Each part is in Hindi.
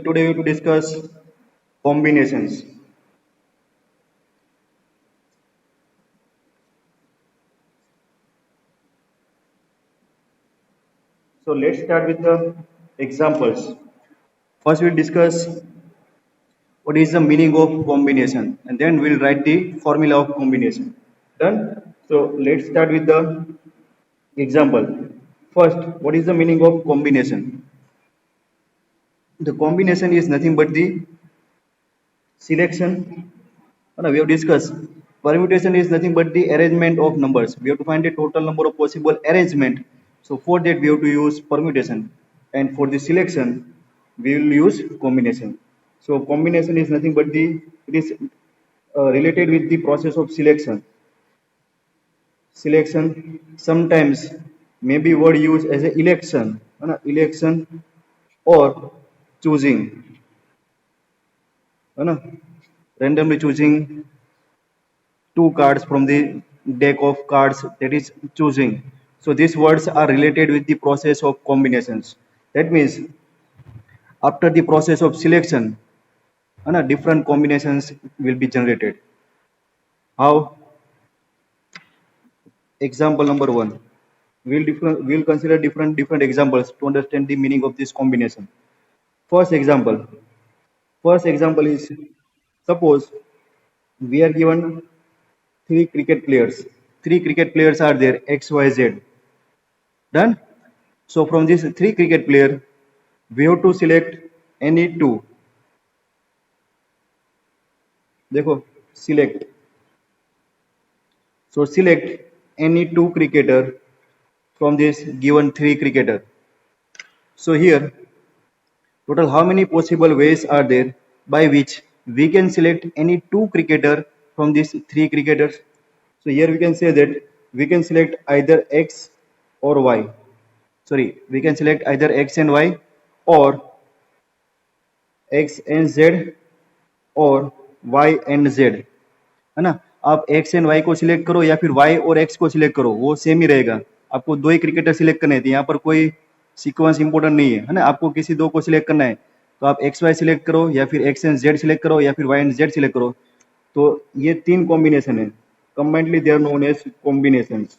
today we will discuss combinations. So let's start with the examples. First we'll discuss what is the meaning of combination and then we'll write the formula of combination. Done? So let's start with the example. First, what is the meaning of combination? The combination is nothing but the selection. No, we have discussed permutation is nothing but the arrangement of numbers. We have to find the total number of possible arrangement. So for that we have to use permutation, and for the selection we will use combination. So combination is nothing but the it is related with the process of selection. Selection sometimes may be word used as a election, election or choosing, randomly choosing two cards from the deck of cards, that is choosing. So these words are related with the process of combinations. That means after the process of selection, different combinations will be generated. How? Example number one. We'll consider different examples to understand the meaning of this combination. First example. First example is, suppose we are given three cricket players. Three cricket players are there, X, Y, Z. Done? So from these three cricket player, we have to select any two. देखो, select. So select any two cricketer from this given three cricketer. So here, total how many possible ways are there by which we can select any two cricketer from these three cricketers? So here we can say that we can select either X or Y. Sorry, we can select either X and Y or X and Z और Y एंड Z, है ना. आप X एंड Y को सिलेक्ट करो या फिर Y और X को सिलेक्ट करो, वो सेम ही रहेगा. आपको दो ही क्रिकेटर सिलेक्ट करने थे, यहाँ पर कोई सीक्वेंस इंपॉर्टेंट नहीं है ना. आपको किसी दो को सिलेक्ट करना है तो आप XY सिलेक्ट करो या फिर X एंड Z सिलेक्ट करो या फिर Y एंड Z सिलेक्ट करो. तो ये तीन कॉम्बिनेशन है. Combinedly they are known as combinations.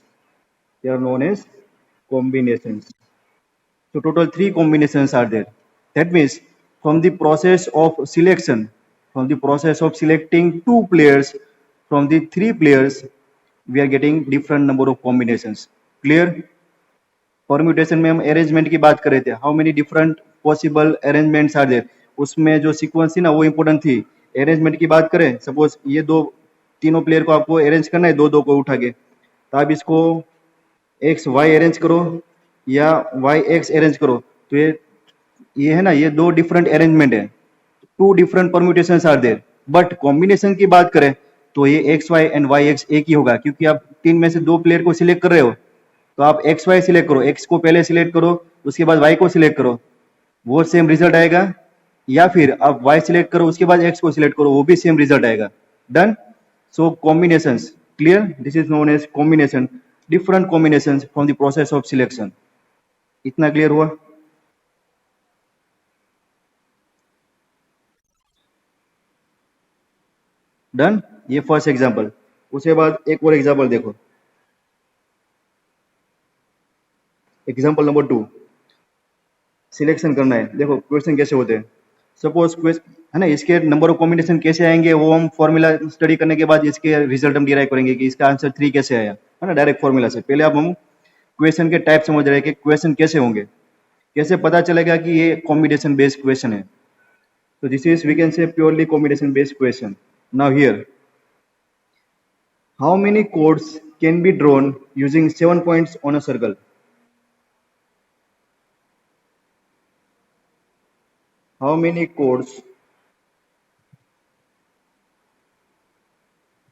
They are known as combinations. So total three combinations are there. That means from the process of selection, from the process of selecting two players from the three players, we are getting different number of combinations. Clear? Permutation में हम arrangement की बात कर रहे थे. How many different possible arrangements are there? उसमें जो sequence थी ना वो important थी. Arrangement की बात करें, suppose ये दो तीनों player को आपको arrange करना है दो दो को उठा के, तो आप इसको एक्स वाई अरेंज करो या वाई एक्स अरेंज करो, तो ये है ना, ये दो डिफरेंट अरेंजमेंट है. Two different permutations are there. But combination की बात करें तो ये X Y and Y X एक ही होगा, क्योंकि आप तीन में से दो प्लेयर को सिलेक्ट कर रहे हो. तो आप एक्स वाई सिलेक्ट करो, एक्स को पहले सिलेक्ट करो, उसके बाद वाई को सिलेक्ट करो, वो सेम रिजल्ट आएगा. या फिर आप वाई सिलेक्ट करो उसके बाद एक्स को सिलेक्ट करो, वो भी सेम रिजल्ट आएगा. Done. So combinations. Clear? This is known as combination. Different combinations from the process of selection. इतना क्लियर हुआ? डन. ये फर्स्ट एग्जांपल. उसके बाद एक और एग्जांपल देखो. Example number 2. सिलेक्शन करना है. देखो क्वेश्चन कैसे होते हैं. सपोज क्वेश्चन है ना, इसके नंबर ऑफ कॉम्बिनेशन कैसे आएंगे वो हम फॉर्मूला स्टडी करने के बाद इसके रिजल्ट हम डिराइव करेंगे कि इसका आंसर 3 कैसे आया, है ना, डायरेक्ट फॉर्मूला से. पहले अब हम क्वेश्चन के टाइप समझ रहे हैं कि क्वेश्चन कैसे होंगे, कैसे पता चलेगा कि ये कॉम्बिनेशन बेस्ड क्वेश्चन है. तो this is we can say purely combination based question. Now here, how many chords can be drawn using 7 points on a circle? How many chords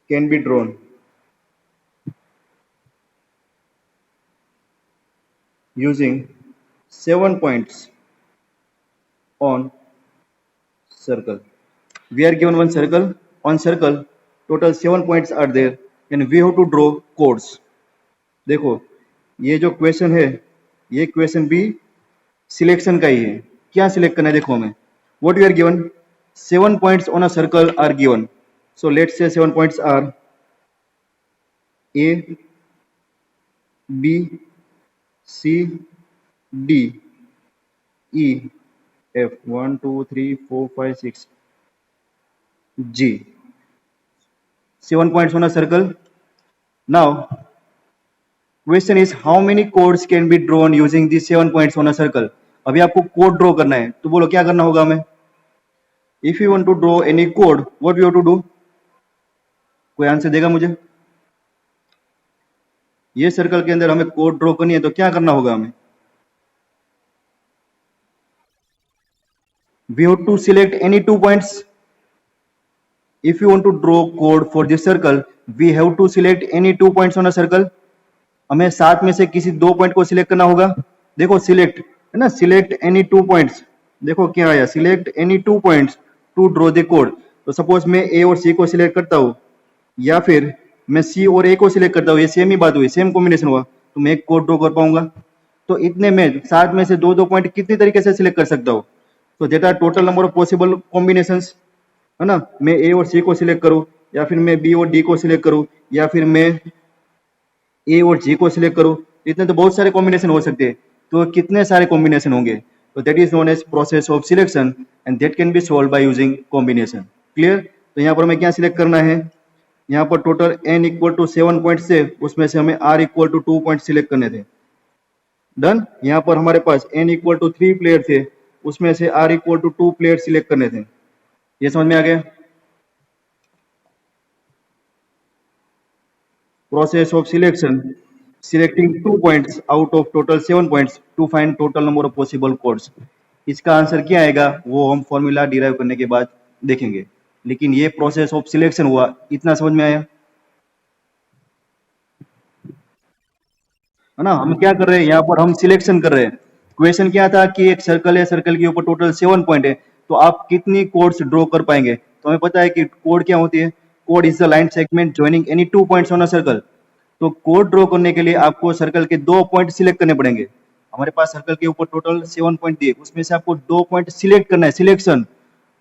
can be drawn using 7 points on circle? We are given one circle. On circle, total 7 points are there and we have to draw chords. देखो ये जो क्वेश्चन है, ये क्वेश्चन भी सिलेक्शन का ही है. क्या सिलेक्ट करना है देखो हमें. what we are given? 7 points on a circle are given. So let's say 7 points are A, B, C, D, E, F, 1, 2, 3, 4, 5, 6, G. 7 points on a circle. Now, question is how many chords can be drawn using these 7 points on a circle? अभी आपको कोड ड्रॉ करना है, तो बोलो क्या करना होगा हमें? If you want to draw any chord, what we have to do? कोई आंसर देगा मुझे? ये सर्कल के अंदर हमें कोड ड्रॉ करनी है तो क्या करना होगा हमें? We have to select any 2 points. If you want to draw code for this circle, we have to select any 2 points on a circle. हमें 7 में से किसी 2 पॉइंट को सिलेक्ट करना होगा. देखो सिलेक्ट है ना, सिलेक्ट एनी 2 पॉइंट्स. देखो क्या आया, select any 2 points to draw the कोड. तो सपोज मैं ए और सी को सिलेक्ट करता हूँ या फिर मैं सी और ए को सिलेक्ट करता हूँ, ये सेम ही बात हुई, सेम कॉम्बिनेशन हुआ, तो मैं एक कोड ड्रॉ कर पाऊंगा. तो इतने में 7 में से 2 पॉइंट कितनी तरीके से सिलेक्ट कर सकता हूँ? तो that are total number of possible combinations, है ना. मैं ए और सी को सिलेक्ट करूँ या फिर मैं बी और डी को सिलेक्ट करूँ या फिर मैं ए और जी को सिलेक्ट करूँ, इतने तो बहुत सारे कॉम्बिनेशन हो सकते हैं. तो कितने सारे कॉम्बिनेशन होंगे? तो that is known as process of selection and that can be solve by using combination. Clear? तो यहाँ पर हमें क्या सिलेक्ट करना है? यहाँ पर total n equal to 7 point से उसमें से हमें r equal to 2 point select करने थे. डन. यहाँ पर हमारे पास n इक्वल टू 3 प्लेयर थे, उसमें से r equal to 2 player select करने थे. ये समझ में आ गया? Process of selection, selecting 2 points out of total 7 points to find total number of possible chords. इसका आंसर क्या आएगा वो हम फॉर्मूला डिराइव करने के बाद देखेंगे, लेकिन ये प्रोसेस ऑफ सिलेक्शन हुआ. इतना समझ में आया? है ना. हम क्या कर रहे हैं यहाँ पर? हम सिलेक्शन कर रहे हैं. क्वेश्चन क्या था कि एक सर्कल है, सर्कल के ऊपर टोटल 7 पॉइंट है, तो आप कितनी कोड्स ड्रॉ कर पाएंगे? तो हमें पता है कि कोड क्या होती है. Code is the line segment joining any 2 points on a circle. तो कोड ड्रॉ करने के लिए आपको सर्कल के 2 पॉइंट सिलेक्ट करने पड़ेंगे. हमारे पास सर्कल के ऊपर टोटल 7 पॉइंट दिए, उसमें से आपको 2 पॉइंट सिलेक्ट करना है, सिलेक्शन.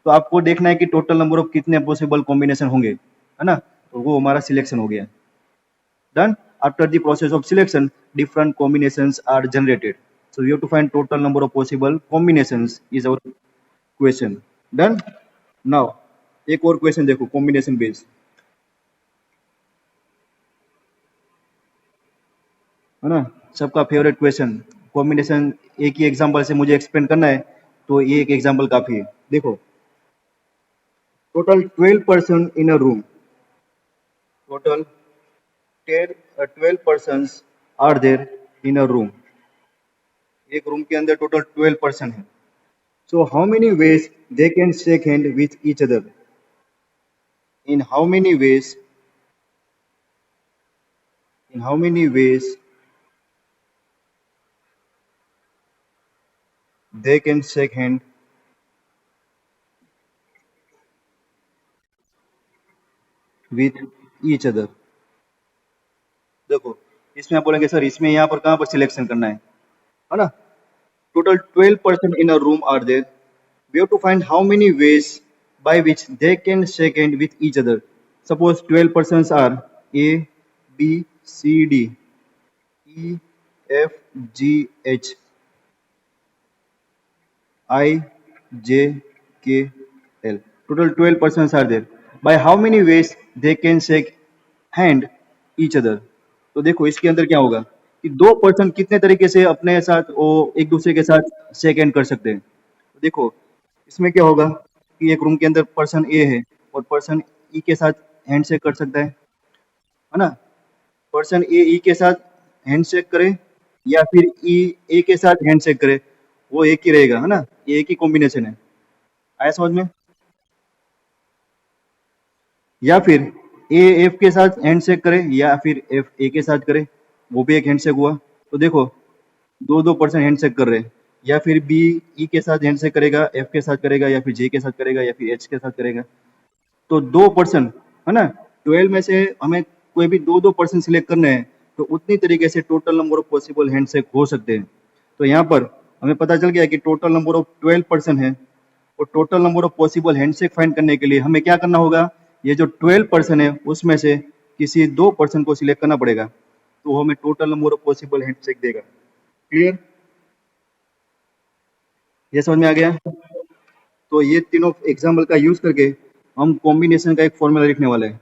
तो आपको देखना है कि टोटल नंबर ऑफ कितने पॉसिबल कॉम्बिनेशन होंगे, है ना. तो वो हमारा सिलेक्शन हो गया. Done. After the process of selection, different combinations are generated. So we have to find total number of possible combinations is our question. Done. Now एक और क्वेश्चन देखो कॉम्बिनेशन बेस्ड, है ना. सबका फेवरेट क्वेश्चन कॉम्बिनेशन. एक ही एग्जांपल से मुझे एक्सप्लेन करना है तो ये एक एग्जांपल काफी है. देखो total 12 person in a room, total 12 persons are there in a room. एक रूम के अंदर टोटल 12 पर्सन है. So how many ways they can shake hand with each other? In how many ways? In how many ways they can shake hand with each other? देखो इसमें आप बोलेंगे सर इसमें यहाँ पर कहाँ पर सिलेक्शन करना है ना. Total 12 person in a room are there. We have to find how many ways by which they can shake hand with each other. Suppose 12 persons are A, B, C, D, E, F, G, H, I, J, K, L. Total 12 persons are there. By how many ways they can shake hand each other? तो देखो इसके अंदर क्या होगा कि 2 पर्सन कितने तरीके से अपने साथ वो एक दूसरे के साथ शेक हैंड कर सकते हैं. तो देखो इसमें क्या होगा कि एक रूम के अंदर पर्सन ए है और पर्सन ई के साथ हैंडशेक कर सकता है ना. पर्सन ए ई के साथ हैंडशेक करे या फिर ई ए के साथ हैंडशेक करे, वो एक ही रहेगा, है ना. ये एक ही कॉम्बिनेशन है. आया समझ में? या फिर ए एफ के साथ हैंडशेक करे या फिर एफ ए के साथ करे, वो भी एक हैंडशेक हुआ. तो देखो 2 पर्सन हैंडशेक कर रहे हैं. या फिर बी ई के साथ हैंडशेक करेगा, एफ के साथ करेगा या फिर जे के साथ करेगा या फिर एच के साथ करेगा. तो 2 पर्सन, है ना. 12 में से हमें कोई भी 2 पर्सन सिलेक्ट करने हैं, तो उतनी तरीके से total number of possible handshake हो सकते हैं. तो यहाँ पर हमें पता चल गया कि टोटल नंबर ऑफ 12 पर्सन है. और total number of possible handshake find करने के लिए हमें क्या करना होगा, ये जो 12 पर्सन है उसमें से किसी 2 पर्सन को सिलेक्ट करना पड़ेगा, तो वो हमें total number of possible handshake देगा। क्लियर, ये समझ में आ गया? तो ये तीनों एग्जाम्पल का यूज करके हम कॉम्बिनेशन का एक फॉर्मूला लिखने वाले हैं।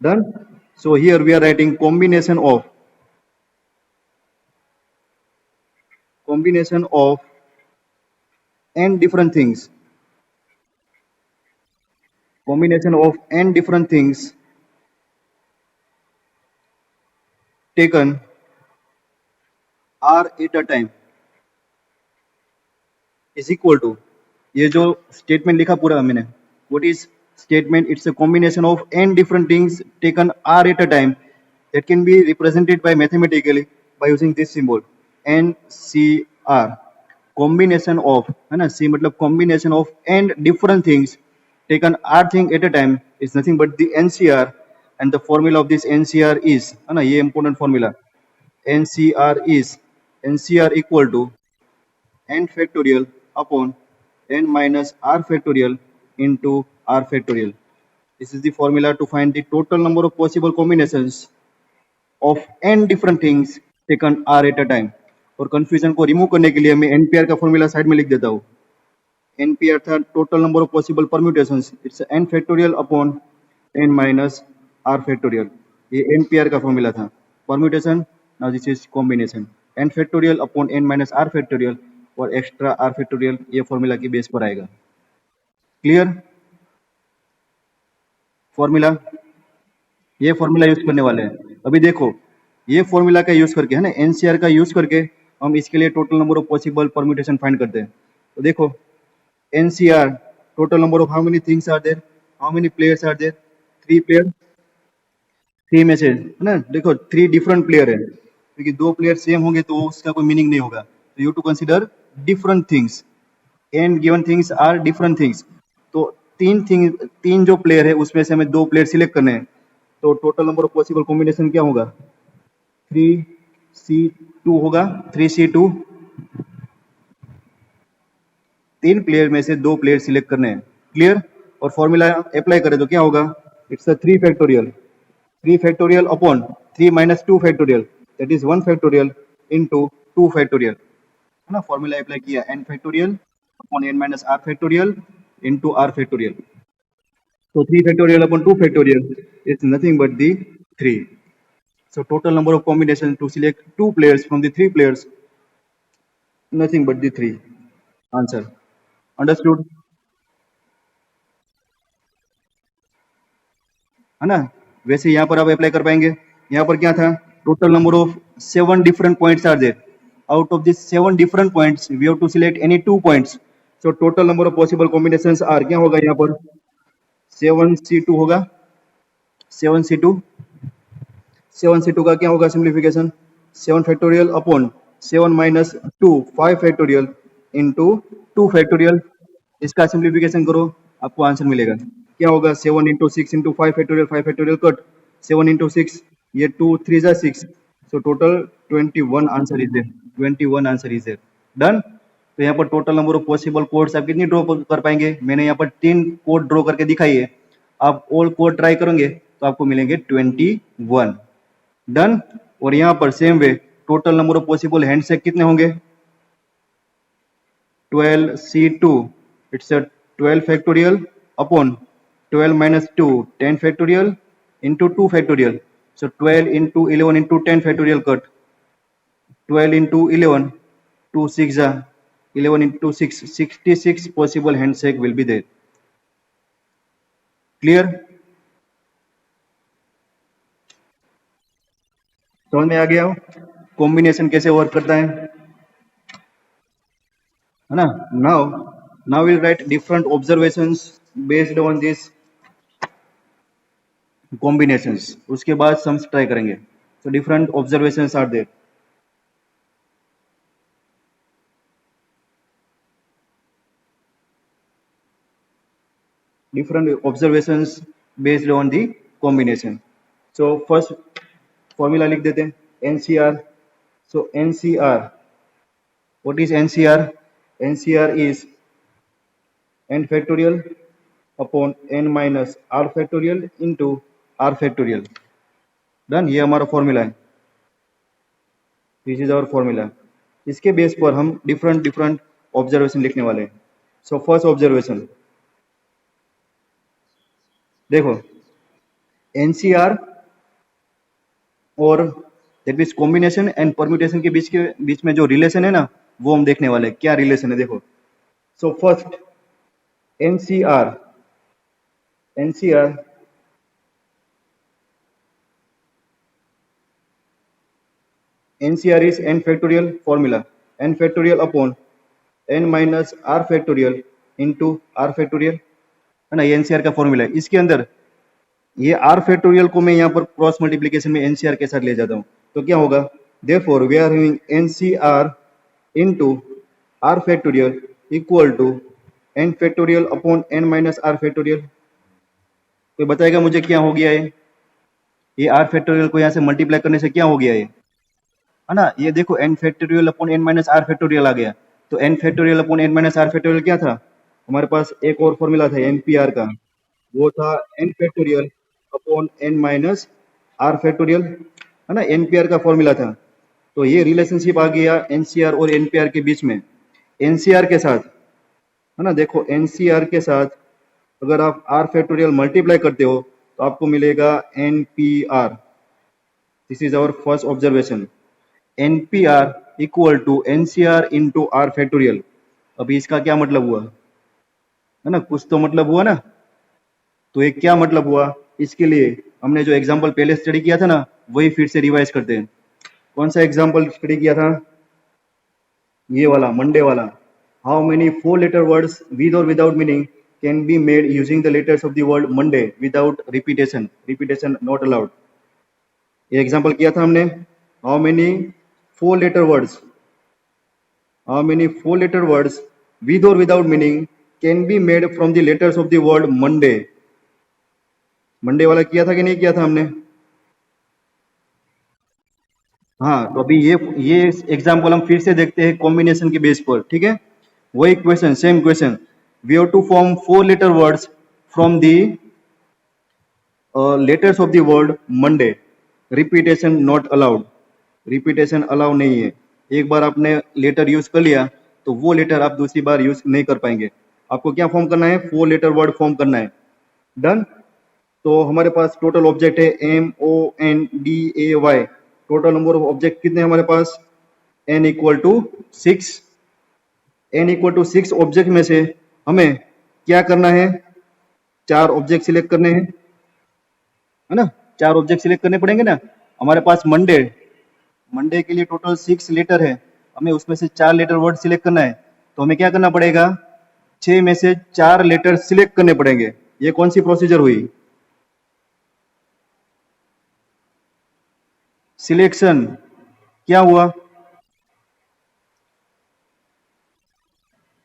Done. So here we are writing combination of n different things, combination of n different things taken r at a time is equal to, ये जो स्टेटमेंट लिखा पूरा मैंने, what is statement, it's a combination of n different things taken r at a time that can be represented by mathematically by using this symbol ncr, combination of, है ना, c मतलब combination of n different things taken r thing at a time is nothing but the ncr, and the formula of this ncr is, है ना, ये important formula, ncr is ncr equal to n factorial upon n minus r factorial into r factorial. This is the formula to find the total number of possible combinations of n different things taken r at a time. और कंफ्यूजन को रिमूव करने के लिए मैं एनपीआर का फॉर्मूला साइड में लिख देता हूँ। एनपीआर था total number of possible permutations, it's n factorial upon n minus r factorial, ये एनपीआर का फॉर्मूला था। Permutation, now this is combination, n factorial upon n minus r factorial और एक्स्ट्रा r फैक्टोरियल, ये फॉर्मूला की बेस पर आएगा। क्लियर? फॉर्मूला, ये फॉर्मूला यूज करने वाले हैं। अभी देखो, ये फॉर्मूला का यूज करके, है ना, एनसीआर का यूज करके हम इसके लिए total number of possible permutation find करते हैं। तो देखो, nCr total number of how many things are there, how many players are there, 3 player, 3 matches, है ना। देखो 3 डिफरेंट प्लेयर है, क्योंकि 2 प्लेयर सेम होंगे तो उसका कोई मीनिंग नहीं होगा। तो you to consider different things, n given things are different things. तो 3 जो प्लेयर है उसमें से हमें 2 प्लेयर सिलेक्ट करने हैं, तो total number of possible combination क्या होगा, 3C2 होगा, 3C2, 3 प्लेयर में से 2 प्लेयर सिलेक्ट करने हैं। क्लियर? और फॉर्मूला अप्लाई करें तो क्या होगा, it's a 3 factorial, 3 factorial upon 3 minus 2 factorial, that is 1 factorial into 2 factorial, है ना। फॉर्मूला अप्लाई किया, n factorial upon n minus r factorial into r factorial. So 3 factorial upon 2 factorial is nothing but the 3. So total number of combination to select 2 players from the 3 players, nothing but the 3. Answer. Understood? है ना। वैसे यहाँ पर आप अप्लाई कर पाएंगे। यहाँ पर क्या था, total number of 7 different points are there, out of this 7 different points we have to select any 2 points. So total number of possible combinations are, क्या होगा यहाँ पर, 7C2 होगा, 7C2, 7C2 का क्या होगा simplification, 7 factorial upon 7 minus 2 5 factorial into 2 factorial. इसका सिंप्लीफिकेशन करो, आपको आंसर मिलेगा। क्या होगा, 7 into 6 into 5 factorial, 5 factorial cut, 7 into 6, ये 2 3 जा 6, so total 21 answer is there, 21 answer is there. Done. तो यहाँ पर total number of possible chords आप कितनी ड्रॉ कर पाएंगे, मैंने यहाँ पर 3 कोड ड्रॉ करके दिखाई है। आप ऑल कोड ट्राई करेंगे तो आपको मिलेंगे 21। डन। और यहाँ पर same way total number of possible handshake कितने होंगे, 12C2, it's a 12 factorial upon 12 minus 2 10 factorial into 2 factorial, so 12 into 11 into 10 factorial cut, 12 into 11, 2 6 are 11 into 6, 66 possible handshake will be there. Clear? समझ में आ गया कॉम्बिनेशन कैसे वर्क करता है ना। Now will write different observations based on this combinations, उसके बाद सम्स ट्राई करेंगे। So different observations are there. Different observations based on the combination. So first formula लिख देते हैं, NCR. So NCR, what is NCR? NCR is n factorial upon n minus r factorial into r factorial. Done, ये हमारा फॉर्मूला है, दिस इज आवर फॉर्मूला. इसके बेस पर हम डिफरेंट डिफरेंट ऑब्जर्वेशन लिखने वाले हैं. सो फर्स्ट ऑब्जर्वेशन देखो, एनसीआर और that means combination and permutation के बीच में जो रिलेशन है ना, वो हम देखने वाले हैं. क्या रिलेशन है देखो. So first NCR NCR NCR is n factorial formula, n factorial upon n minus r factorial into r factorial, है ना. ये NCR का फॉर्मूला है. इसके अंदर ये r फैक्टोरियल को मैं यहाँ पर क्रॉस मल्टीप्लिकेशन में NCR के साथ ले जाता हूँ, तो क्या होगा. Therefore we are having NCR into r factorial equal to n factorial upon n minus r factorial. कोई बताएगा मुझे क्या हो गया है. ये r फैक्टोरियल को यहाँ से मल्टीप्लाई करने से क्या हो गया है ना. ये देखो n factorial upon n minus r factorial आ गया. तो n factorial upon n minus r factorial क्या था. हमारे पास एक और फॉर्मूला था NPR का, वो था n factorial upon n minus r factorial, है ना. NPR का फॉर्मूला था. तो ये रिलेशनशिप आ गया NCR और NPR के बीच में. NCR के साथ, है ना, देखो NCR के साथ अगर आप r फैक्टोरियल मल्टीप्लाई करते हो तो आपको मिलेगा NPR. This is our first observation. NPR equal to NCR into r factorial. अभी इसका क्या मतलब हुआ, है ना, कुछ तो मतलब हुआ ना. तो एक क्या मतलब हुआ, इसके लिए हमने जो एग्जांपल पहले स्टडी किया था ना, वही फिर से रिवाइज करते हैं. कौन सा एग्जांपल स्टडी किया था, ये वाला मंडे वाला. How many 4 letter words with और without meaning can be made using the letters of the word Monday without repetition not allowed. ये एग्जांपल किया था हमने. How many 4 letter words, how many 4 letter words with or without meaning can be made from the letters of the word Monday. Monday वाला किया था कि नहीं किया था हमने. हाँ, तो अभी ये एग्जाम्पल हम फिर से देखते हैं कॉम्बिनेशन के बेस पर. ठीक है, वही question, same question. We have to form 4 letter words from the letters of the word Monday. Repetition not allowed. Repetition allow नहीं है. एक बार आपने लेटर यूज कर लिया तो वो लेटर आप दूसरी बार यूज नहीं कर पाएंगे. आपको क्या फॉर्म करना है, 4 लेटर वर्ड फॉर्म करना है. डन. तो हमारे पास टोटल ऑब्जेक्ट है MONDAY. Total number of object कितने हमारे पास, n equal to 6. n equal to 6 object में से हमें क्या करना है, 4 ऑब्जेक्ट सिलेक्ट करने हैं, है ना. 4 ऑब्जेक्ट सिलेक्ट करने पड़ेंगे ना. हमारे पास मंडे के लिए टोटल 6 लेटर है, हमें उसमें से 4 लेटर वर्ड सिलेक्ट करना है. तो हमें क्या करना पड़ेगा, 6 में से 4 लेटर सिलेक्ट करने पड़ेंगे. ये कौन सी प्रोसीजर हुई, सिलेक्शन. क्या हुआ,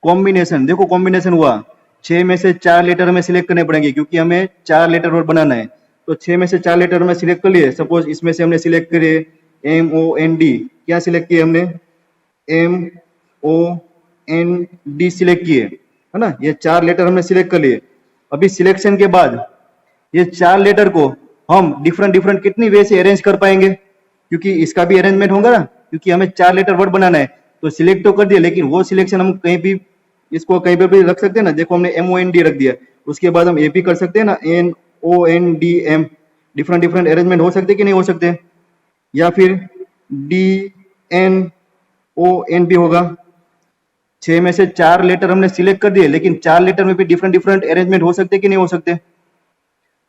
कॉम्बिनेशन. देखो कॉम्बिनेशन हुआ. 6 में से 4 लेटर हमें सिलेक्ट करने पड़ेंगे क्योंकि हमें 4 लेटर वर्ड बनाना है. तो 6 में से 4 लेटर हमें सिलेक्ट कर लिए. सपोज इसमें से हमने सिलेक्ट करे MOND. क्या सिलेक्ट किए हमने, MOND सिलेक्ट किए, है ना. ये 4 लेटर हमने सिलेक्ट कर लिए. अभी सिलेक्शन के बाद ये 4 लेटर को हम डिफरेंट कितनी वे से अरेंज कर पाएंगे, क्योंकि इसका भी अरेंजमेंट होगा ना, क्योंकि हमें 4 लेटर वर्ड बनाना है. तो सिलेक्ट तो कर दिया, लेकिन वो सिलेक्शन हम कहीं भी इसको कहीं पर भी रख सकते हैं ना. देखो हमने MOND रख दिया, उसके बाद हम AP कर सकते हैं ना, NONDM. डिफरेंट अरेंजमेंट हो सकते कि नहीं हो सकते, या फिर DNON भी होगा. 6 में से 4 लेटर हमने सिलेक्ट कर दिए, लेकिन 4 लेटर में भी डिफरेंट अरेंजमेंट हो सकते कि नहीं हो सकते.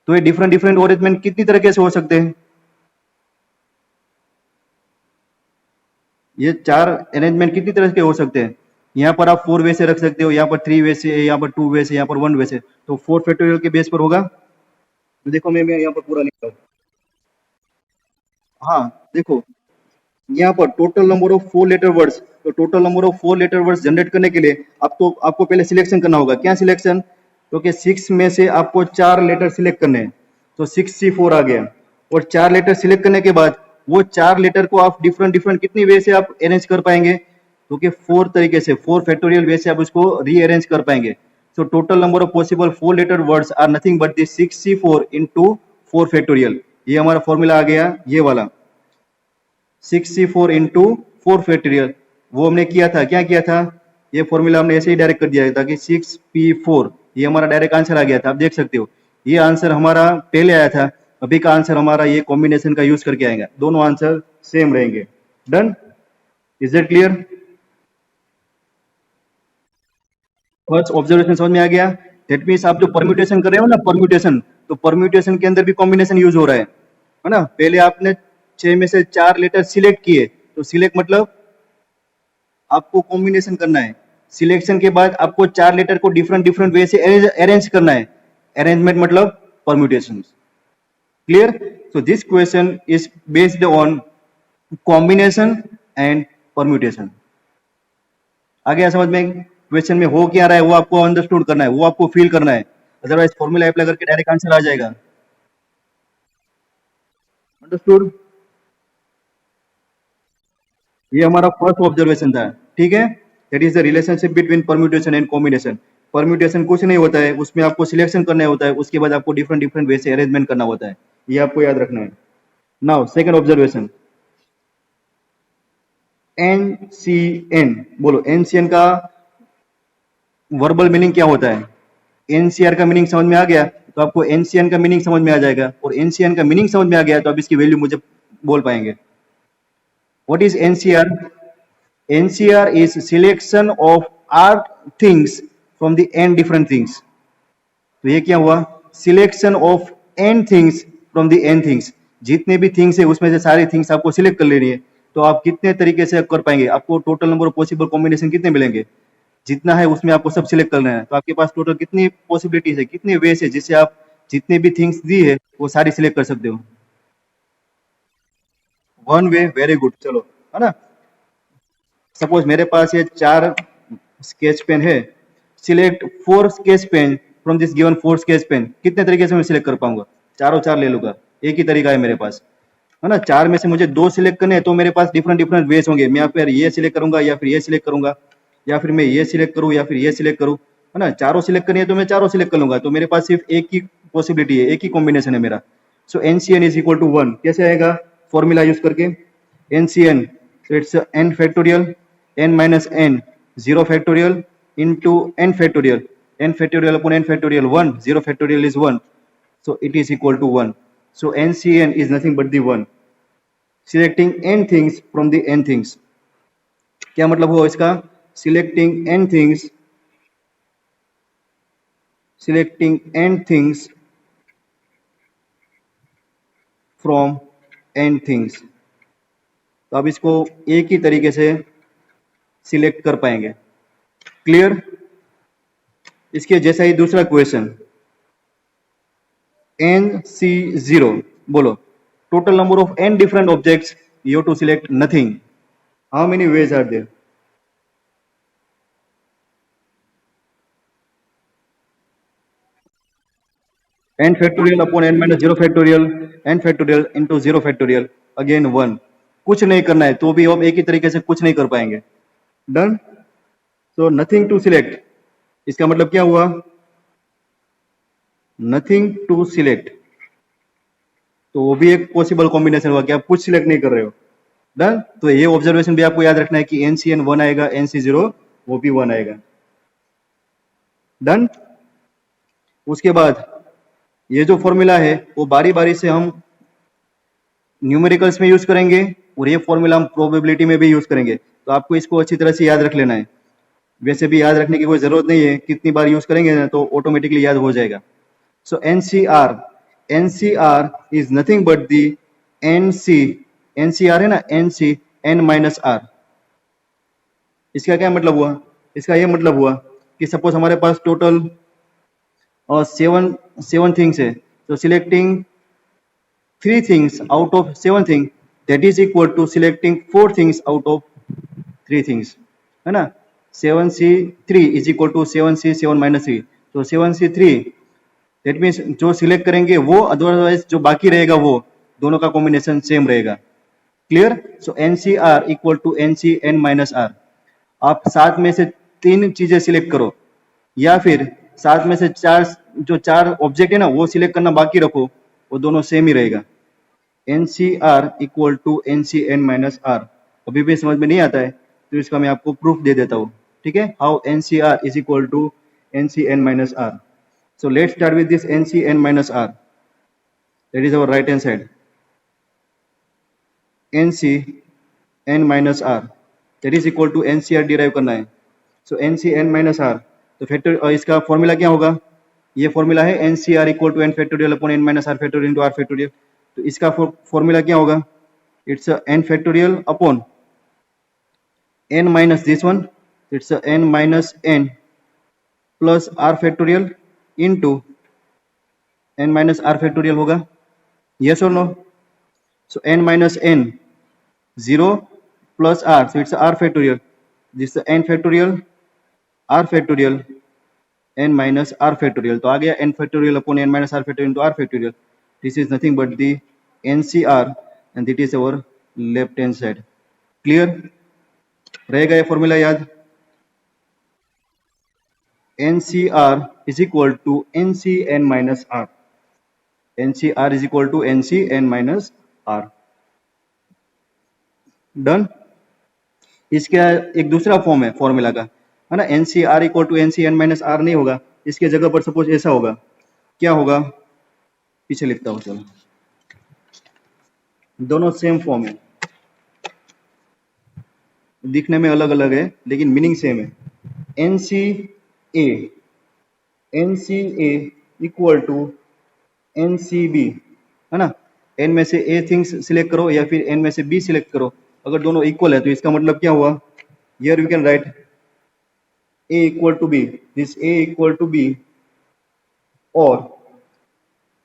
तो ये डिफरेंट अरेंजमेंट कितनी तरीके से हो सकते हैं, ये 4 अरेंजमेंट कितनी तरह के हो सकते हैं. यहाँ पर आप 4 वे से रख सकते हो, यहाँ पर 3 वे से, यहाँ पर 2 वे से, यहाँ पर 1 वे से. तो 4 फैक्टोरियल के बेस पर होगा. तो देखो मैं यहाँ पर पूरा लिखता हूँ. हाँ देखो, यहाँ पर total number of 4 letter words. तो total number of 4 letter words generate करने के लिए आपको पहले सिलेक्शन करना होगा. क्या सिलेक्शन, तो कि 6 में से आपको 4 लेटर सिलेक्ट करने हैं. तो 6C4 आ गया. और 4 लेटर सिलेक्ट करने के बाद वो 4 लेटर को आप डिफरेंट कितनी वे से आप अरेंज कर पाएंगे, तो कि 4 तरीके से, 4 फैक्टोरियल वे से आप उसको रीअरेंज कर पाएंगे. So total number of possible 4-letter words are nothing but the 64 into 4 factorial. ये हमारा फॉर्मूला आ गया, ये वाला 64 into 4 factorial. वो हमने किया था, क्या किया था, ये फॉर्मूला हमने ऐसे ही डायरेक्ट कर दिया था कि 6p4, ये हमारा डायरेक्ट आंसर आ गया था. आप देख सकते हो ये आंसर हमारा पहले आया था, अभी का आंसर हमारा ये कॉम्बिनेशन का यूज करके आएगा, दोनों आंसर सेम रहेंगे. Done, is it clear? First observation समझ में आ गया. दैट मीन्स आप जो परम्यूटेशन कर रहे हो ना, परम्यूटेशन, तो परम्यूटेशन के अंदर भी कॉम्बिनेशन यूज हो रहा है ना. पहले आपने 6 में से 4 लेटर सिलेक्ट किए, तो सिलेक्ट मतलब आपको कॉम्बिनेशन करना है. सिलेक्शन के बाद आपको 4 लेटर को डिफरेंट डिफरेंट वे से अरेंज करना है. अरेंजमेंट मतलब permutation. Clear? So this question is based on combination and permutation. आ गया समझ में? क्वेश्चन में हो क्या रहा है वो आपको अंडरस्टूड करना है, वो आपको फील करना है, अदरवाइज फॉर्मूला अप्लाई करके डायरेक्ट आंसर आ जाएगा. अंडरस्टूड? ये हमारा फर्स्ट ऑब्जर्वेशन था. ठीक है, that is the relationship between permutation and combination. Permutation कुछ नहीं होता है, उसमें आपको सिलेक्शन करना होता है, उसके बाद आपको डिफरेंट डिफरेंट वे से अरेंजमेंट करना होता है. ये आपको याद रखना है. Now second observation, NCN. बोलो एनसीएन का वर्बल मीनिंग क्या होता है? एनसीआर का मीनिंग समझ में आ गया तो आपको एनसीएन का मीनिंग समझ में आ जाएगा, और एनसीएन का मीनिंग समझ में आ गया तो आप इसकी वैल्यू मुझे बोल पाएंगे. What is NCR? NCR is selection of r things from the n different things. तो ये क्या हुआ? Selection of n things from the n things. जितने भी थिंग्स है उसमें से सारी थिंग्स आपको सिलेक्ट कर लेनी है. तो आप कितने तरीके से कर पाएंगे? आपको total number of possible combination कितने मिलेंगे? जितना है उसमें आपको सब सिलेक्ट करना है. तो आपके पास टोटल कितनी पॉसिबिलिटीज है, कितने वेज है जिससे आप जितने भी थिंग्स दी है वो सारी सिलेक्ट कर सकते हो? One way. Very good. चलो, है ना. सपोज मेरे पास ये 4 स्केच पेन है. Select 4 sketch pen from this given 4 sketch pen. कितने तरीके से मैं सिलेक्ट कर पाऊंगा? चारों 4 ले लूंगा. एक ही तरीका है मेरे पास, है ना. 4 में से मुझे 2 सिलेक्ट करने हैं तो मेरे पास डिफरेंट डिफरेंट वेज होंगे. मैं फिर ये सिलेक्ट करूंगा या फिर ये सिलेक्ट करूंगा, या फिर मैं ये सिलेक्ट करूं या फिर ये सिलेक्ट करूं, है ना. चारों सिलेक्ट करनी है तो मैं चारों सिलेक्ट कर लूंगा. तो मेरे पास सिर्फ एक ही पॉसिबिलिटी है, एक ही कॉम्बिनेशन है मेरा. सो एनसीएन इज इक्वल टू 1. कैसे आएगा? फॉर्मूला यूज करके NCN. So it's an factorial n minus n 0 factorial into n factorial. n factorial upon n factorial 1. 0 factorial is 1. So it is equal to 1. So NCN is nothing but the 1. Selecting n things from the n things. क्या मतलब हुआ इसका? Selecting n things from n things. तो अब इसको एक ही तरीके से सिलेक्ट कर पाएंगे. क्लियर? इसके जैसा ही दूसरा क्वेश्चन, NC0. बोलो total number of n different objects you to select nothing. How many ways are there? n factorial upon n minus 0 factorial, n factorial into 0 factorial again 1. कुछ नहीं करना है तो भी हम एक ही तरीके से कुछ नहीं कर पाएंगे. Done. So nothing to select, इसका मतलब क्या हुआ? नथिंग टू सिलेक्ट, तो वो भी एक पॉसिबल कॉम्बिनेशन हुआ कि आप कुछ सिलेक्ट नहीं कर रहे हो. डन. तो ये ऑब्जर्वेशन भी आपको याद रखना है कि एनसीएन 1 आएगा, NC0 वो भी 1 आएगा. डन. उसके बाद ये जो फॉर्मूला है वो बारी बारी से हम न्यूमेरिकल्स में यूज करेंगे और ये फॉर्मूला हम प्रोबेबिलिटी में भी यूज करेंगे. तो आपको इसको अच्छी तरह से याद रख लेना है. वैसे भी याद रखने की कोई जरूरत नहीं है, कितनी बार यूज करेंगे ना तो ऑटोमेटिकली याद हो जाएगा. So NCR is nothing but the NCR है ना, NC n माइनस आर. इसका क्या मतलब हुआ? इसका ये मतलब हुआ कि सपोज हमारे पास टोटल 7 थिंग्स है. तो selecting 3 things out of 7 things, that is equal to selecting 4 things out of 3 things, है ना. 7C3 is equal to 7C 7 minus 3. तो 7C3 दैट मीन्स जो सिलेक्ट करेंगे वो, अदरवाइज जो बाकी रहेगा वो दोनों का कॉम्बिनेशन सेम रहेगा. Clear? So NCR equal to NC n minus r. आप 7 में से 3 चीजें सिलेक्ट करो या फिर साथ में से चार ऑब्जेक्ट है ना वो सिलेक्ट करना बाकी रखो, वो दोनों सेम ही रहेगा। NCR equal to NCN-R। अभी भी समझ में नहीं आता है तो इसका मैं आपको प्रूफ दे देता हूँ, ठीक है। How NCR is equal to NCN-R। So let's start with this NCN-R. That is our right hand side. NCN-R that is equal to NCR derive करना है। So NCN-R तो फैक्टर इसका फॉर्मूला क्या होगा, ये फॉर्मूला है NCR equal to n factorial upon n minus r factorial into r factorial. तो इसका फॉर्मूला क्या होगा, it's n factorial upon n minus this one, it's n minus n plus r factorial into n minus r factorial होगा, यस और no. So n minus n 0 plus r, so it's r factorial, this is n factorial r factorial n minus r factorial। तो आ गया n factorial upon n minus r factorial into r factorial। this is nothing but the NCR and it is our left hand side। clear रहेगा ये फॉर्मूला याद। NCR is equal to NCN minus r, NCR is equal to NCN minus r। Done. इसका एक दूसरा फॉर्म है फॉर्मूला का, है ना, NCR equal to NCN minus R नहीं होगा, इसके जगह पर सपोज ऐसा होगा, क्या होगा, पीछे लिखता हूं चलो, दोनों सेम फॉर्म है, दिखने में अलग अलग है लेकिन मीनिंग सेम है। NCA इक्वल टू NCB, है ना, n में से a थिंग्स सिलेक्ट करो या फिर n में से b सिलेक्ट करो, अगर दोनों इक्वल है तो इसका मतलब क्या हुआ, here we can write a equal to b, this a equal to b और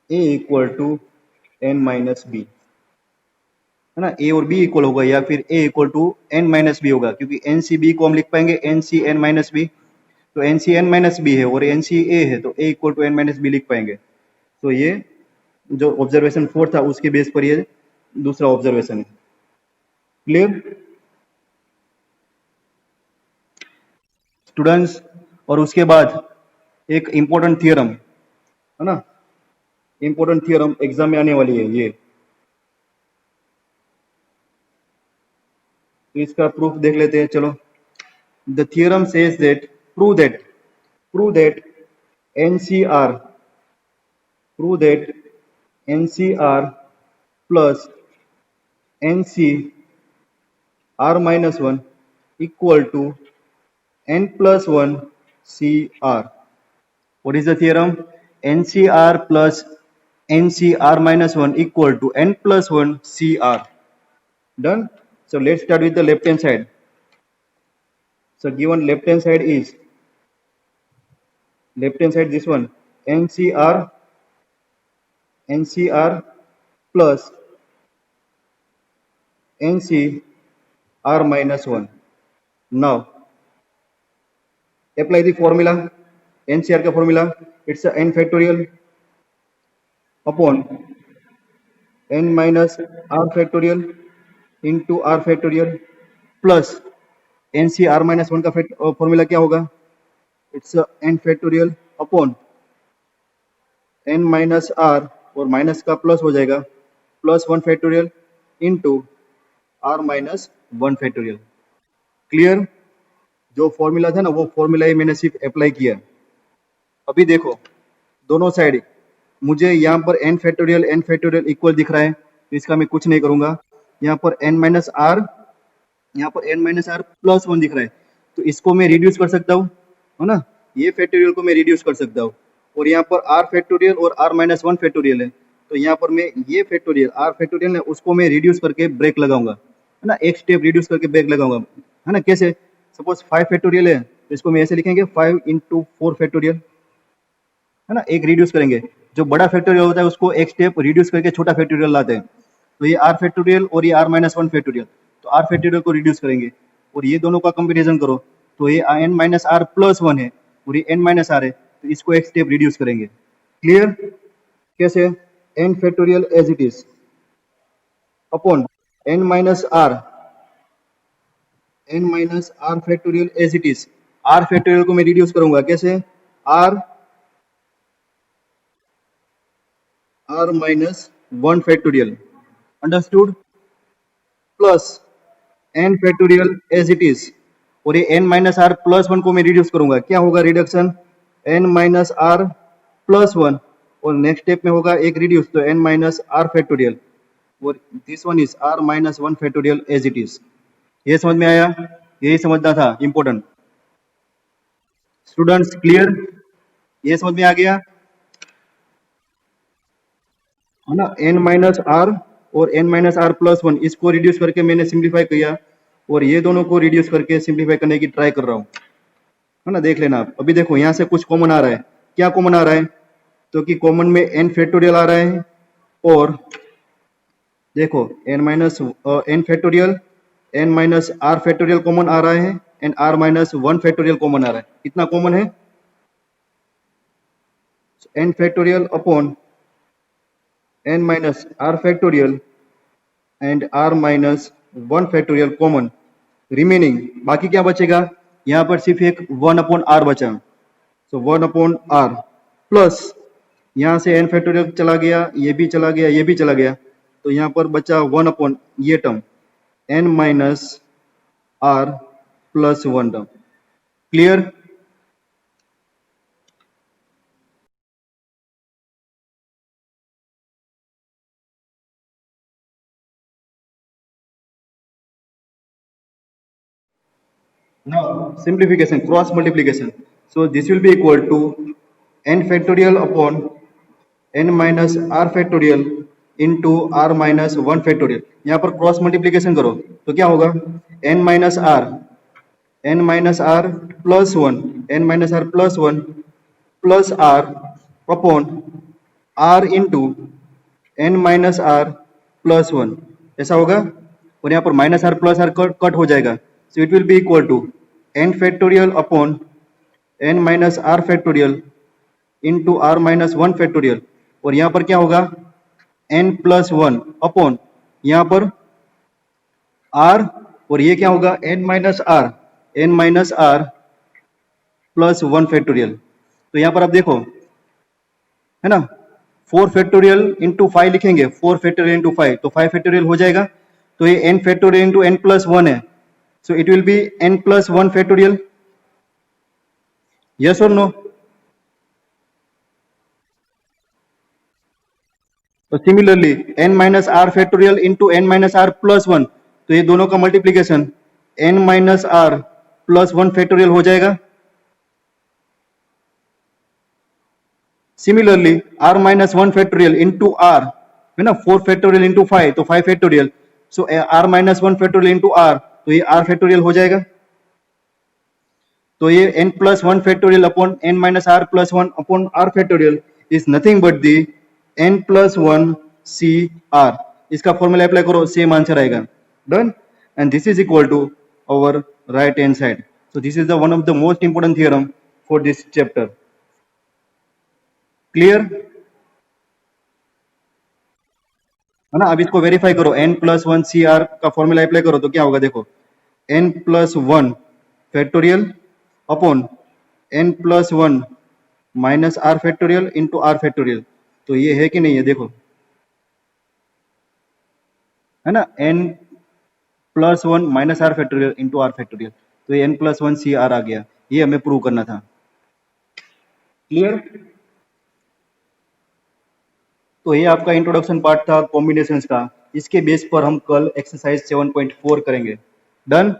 a equal to n minus b, है ना, a और b इक्वल होगा या फिर a equal to n minus b होगा, क्योंकि NCB को हम लिख पाएंगे NCN माइनस b, तो NCN माइनस b है और NCA है तो a equal to n minus b लिख पाएंगे। तो ये जो ऑब्जर्वेशन 4 था उसके बेस पर ये दूसरा ऑब्जर्वेशन है। Clear students. और उसके बाद एक इंपॉर्टेंट थियरम, है ना, इंपॉर्टेंट थियरम एग्जाम में आने वाली है ये, तो इसका प्रूफ देख लेते हैं चलो। The theorem says that prove that NCR plus NCR minus 1 equal to n plus 1 CR। What is the theorem? NCR plus NCR minus 1 equal to n plus 1 CR। Done? So let's start with the left hand side। So given left hand side is, this one, NCR plus NCR minus 1। Now apply the formula, NCR का formula, it's a n factorial upon n minus r factorial into r factorial plus NCR minus 1 का फॉर्मूला क्या होगा, it's n factorial upon n minus r और माइनस का प्लस हो जाएगा plus 1 factorial into r minus 1 factorial. Clear, जो फॉर्मूला था ना वो फॉर्मूला ही मैंने सिर्फ अप्लाई किया। अभी देखो दोनों साइड मुझे यहाँ पर n फैक्टोरियल इक्वल दिख रहा है तो इसका मैं कुछ नहीं करूंगा, यहाँ पर n माइनस r, यहाँ पर n माइनस r प्लस 1 दिख रहा है तो इसको मैं रिड्यूस कर सकता हूँ, है ना, ये फैक्टोरियल को मैं रिड्यूस कर सकता हूँ, और यहाँ पर r फैक्टोरियल और r माइनस 1 फैक्टोरियल है तो यहाँ पर मैं ये फैक्टोरियल r फैक्टोरियल है उसको मैं रिड्यूस करके ब्रेक लगाऊंगा, है ना, एक स्टेप रिड्यूस करके ब्रेक लगाऊंगा, है ना। कैसे, सपोज 5 फैक्टोरियल है तो इसको मैं ऐसे लिखेंगे 5 इंटू 4 फैक्टोरियल, है ना, एक रिड्यूस करेंगे, जो बड़ा फैक्टोरियल होता है उसको एक स्टेप रिड्यूस करके छोटा फैक्टोरियल लाते हैं, तो ये r फैक्टोरियल और ये r माइनस 1 फैक्टोरियल, तो r फैक्टोरियल को रिड्यूस करेंगे और ये दोनों का कंपैरिजन करो तो ये n माइनस r प्लस 1 है और ये n माइनस r है तो इसको एक स्टेप रिड्यूस करेंगे। क्लियर, कैसे, n factorial as it is upon n minus r factorial as it is, r factorial को मैं रिड्यूस करूंगा कैसे, r r minus 1 factorial, understood, plus n factorial as it is, और ये n minus r plus one को मैं रिड्यूस करूंगा, क्या होगा reduction, n minus r plus one, और नेक्स्ट स्टेप में होगा एक रिड्यूस, तो n माइनस आर फैक्टोरियल, और this one is r minus one factorial as it is. ये समझ में आया, यही समझना था इंपॉर्टेंट। स्टूडेंट्स क्लियर, ये समझ में आ गया है ना। n माइनस आर और n minus r plus one, इसको रिड्यूस करके मैंने सिंप्लीफाई किया, और ये दोनों को रिड्यूस करके सिंप्लीफाई करने की ट्राई कर रहा हूँ, है ना। देख लेना आप, अभी देखो यहाँ से कुछ कॉमन आ रहा है, क्या कॉमन आ रहा है, तो कि कॉमन में n फैक्टोरियल आ रहा है, और देखो n minus n factorial, n minus r factorial common आ रहा है, and r minus one factorial common आ रहा है। कितना कॉमन है, n factorial upon n minus r factorial and r minus one factorial common, remaining बाकी क्या बचेगा, यहाँ पर सिर्फ एक 1 अपॉन r बचा, सो 1 अपॉन r प्लस यहाँ से n फैक्टोरियल चला गया, ये भी चला गया, ये भी चला गया, तो यहाँ पर बचा 1 अपॉन ये term n minus r plus one term. Clear, now simplification, cross multiplication, so this will be equal to n factorial upon n minus r factorial into r minus one factorial. यहाँ पर क्रॉस मल्टीप्लीकेशन करो तो क्या होगा, n minus r plus one, n minus r plus one plus r upon r into n minus r plus one, ऐसा होगा, और यहाँ पर minus r plus r cut हो जाएगा, so it will be equal to n factorial upon n minus r factorial into r minus one factorial, और यहाँ पर क्या होगा n प्लस वन अपॉन यहाँ पर r, और ये क्या होगा n minus r plus one factorial. तो यहाँ पर आप देखो है ना, 4 फैक्टोरियल इंटू 5 लिखेंगे, 4 फैक्टोरियल इंटू 5, तो 5 फैक्टोरियल हो जाएगा, तो ये n factorial into n plus one है, so it will be n plus one factorial, yes और नो। तो similarly n minus r factorial into n minus r plus one, तो ये दोनों का multiplication n minus r plus one factorial हो जाएगा। Similarly r minus one factorial into r है ना, 4 फैक्टोरियल इंटू 5, तो 5 factorial, so r minus one factorial into r, तो ये r फैक्टोरियल हो जाएगा। तो ये n plus one factorial upon n minus r plus one upon r factorial is nothing but the n plus one C r, इसका फॉर्मूला अप्लाई करो, सेम आंसर आएगा, done, and this is equal to our right hand side. So this is the one of the most important theorem for this chapter. Clear है ना। अब इसको वेरीफाई करो, n plus one C r का फॉर्मूला अप्लाई करो तो क्या होगा, देखो n plus one factorial upon n plus one minus r factorial into r factorial, तो ये है कि नहीं है, देखो है ना, n plus one minus r factorial into r factorial, तो ये n plus one C r आ गया, ये हमें प्रूव करना था। क्लियर, तो ये आपका इंट्रोडक्शन पार्ट था कॉम्बिनेशंस का, इसके बेस पर हम कल एक्सरसाइज 7.4 करेंगे। डन।